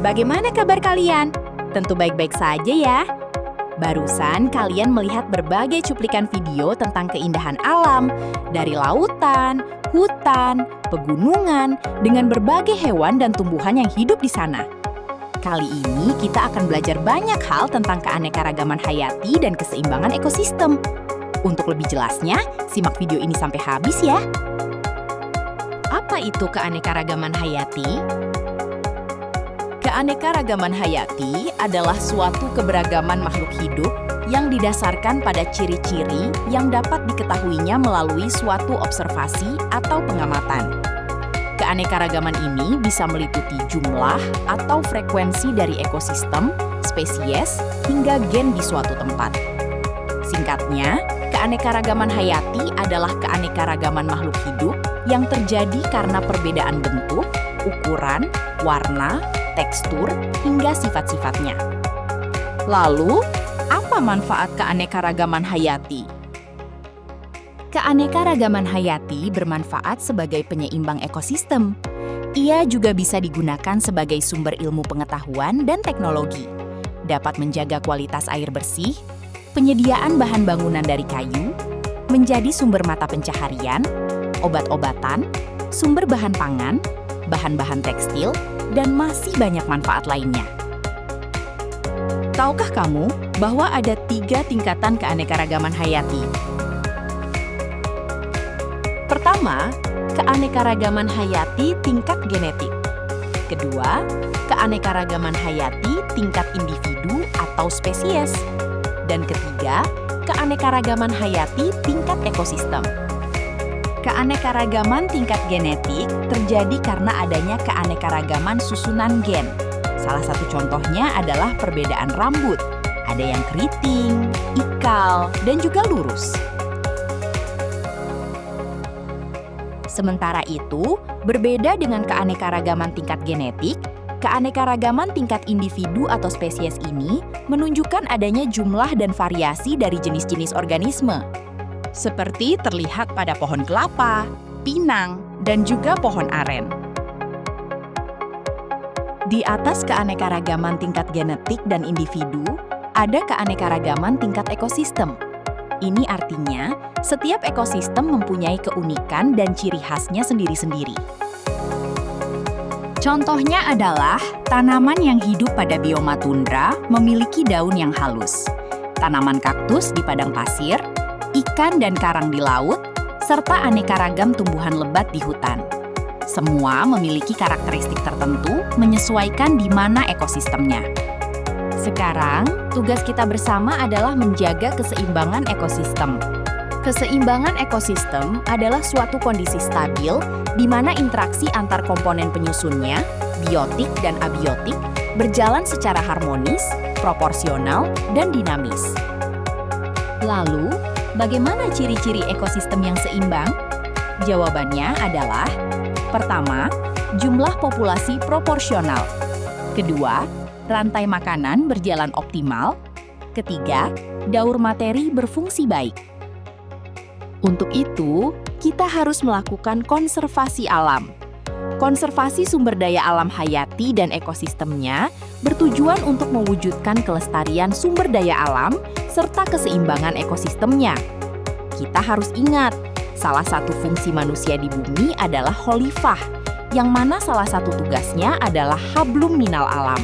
Bagaimana kabar kalian? Tentu baik-baik saja ya. Barusan kalian melihat berbagai cuplikan video tentang keindahan alam, dari lautan, hutan, pegunungan, dengan berbagai hewan dan tumbuhan yang hidup di sana. Kali ini kita akan belajar banyak hal tentang keanekaragaman hayati dan keseimbangan ekosistem. Untuk lebih jelasnya, simak video ini sampai habis ya. Apa itu keanekaragaman hayati? Keanekaragaman hayati adalah suatu keberagaman makhluk hidup yang didasarkan pada ciri-ciri yang dapat diketahuinya melalui suatu observasi atau pengamatan. Keanekaragaman ini bisa meliputi jumlah atau frekuensi dari ekosistem, spesies, hingga gen di suatu tempat. Singkatnya, keanekaragaman hayati adalah keanekaragaman makhluk hidup yang terjadi karena perbedaan bentuk, ukuran, warna, tekstur, hingga sifat-sifatnya. Lalu, apa manfaat keanekaragaman hayati? Keanekaragaman hayati bermanfaat sebagai penyeimbang ekosistem. Ia juga bisa digunakan sebagai sumber ilmu pengetahuan dan teknologi. Dapat menjaga kualitas air bersih, penyediaan bahan bangunan dari kayu, menjadi sumber mata pencaharian, obat-obatan, sumber bahan pangan, bahan-bahan tekstil, dan masih banyak manfaat lainnya. Tahukah kamu bahwa ada 3 tingkatan keanekaragaman hayati? Pertama, keanekaragaman hayati tingkat genetik. Kedua, keanekaragaman hayati tingkat individu atau spesies. Dan ketiga, keanekaragaman hayati tingkat ekosistem. Keanekaragaman tingkat genetik terjadi karena adanya keanekaragaman susunan gen. Salah satu contohnya adalah perbedaan rambut. Ada yang keriting, ikal, dan juga lurus. Sementara itu, berbeda dengan keanekaragaman tingkat genetik, keanekaragaman tingkat individu atau spesies ini menunjukkan adanya jumlah dan variasi dari jenis-jenis organisme. Seperti terlihat pada pohon kelapa, pinang, dan juga pohon aren. Di atas keanekaragaman tingkat genetik dan individu, ada keanekaragaman tingkat ekosistem. Ini artinya, setiap ekosistem mempunyai keunikan dan ciri khasnya sendiri-sendiri. Contohnya adalah tanaman yang hidup pada bioma tundra memiliki daun yang halus, tanaman kaktus di padang pasir, ikan dan karang di laut, serta aneka ragam tumbuhan lebat di hutan. Semua memiliki karakteristik tertentu menyesuaikan di mana ekosistemnya. Sekarang, tugas kita bersama adalah menjaga keseimbangan ekosistem. Keseimbangan ekosistem adalah suatu kondisi stabil di mana interaksi antar komponen penyusunnya, biotik dan abiotik, berjalan secara harmonis, proporsional, dan dinamis. Lalu, bagaimana ciri-ciri ekosistem yang seimbang? Jawabannya adalah: pertama, jumlah populasi proporsional. Kedua, rantai makanan berjalan optimal. Ketiga, daur materi berfungsi baik. Untuk itu, kita harus melakukan konservasi alam. Konservasi sumber daya alam hayati dan ekosistemnya bertujuan untuk mewujudkan kelestarian sumber daya alam serta keseimbangan ekosistemnya. Kita harus ingat, salah satu fungsi manusia di bumi adalah khalifah, yang mana salah satu tugasnya adalah hablum minal alam.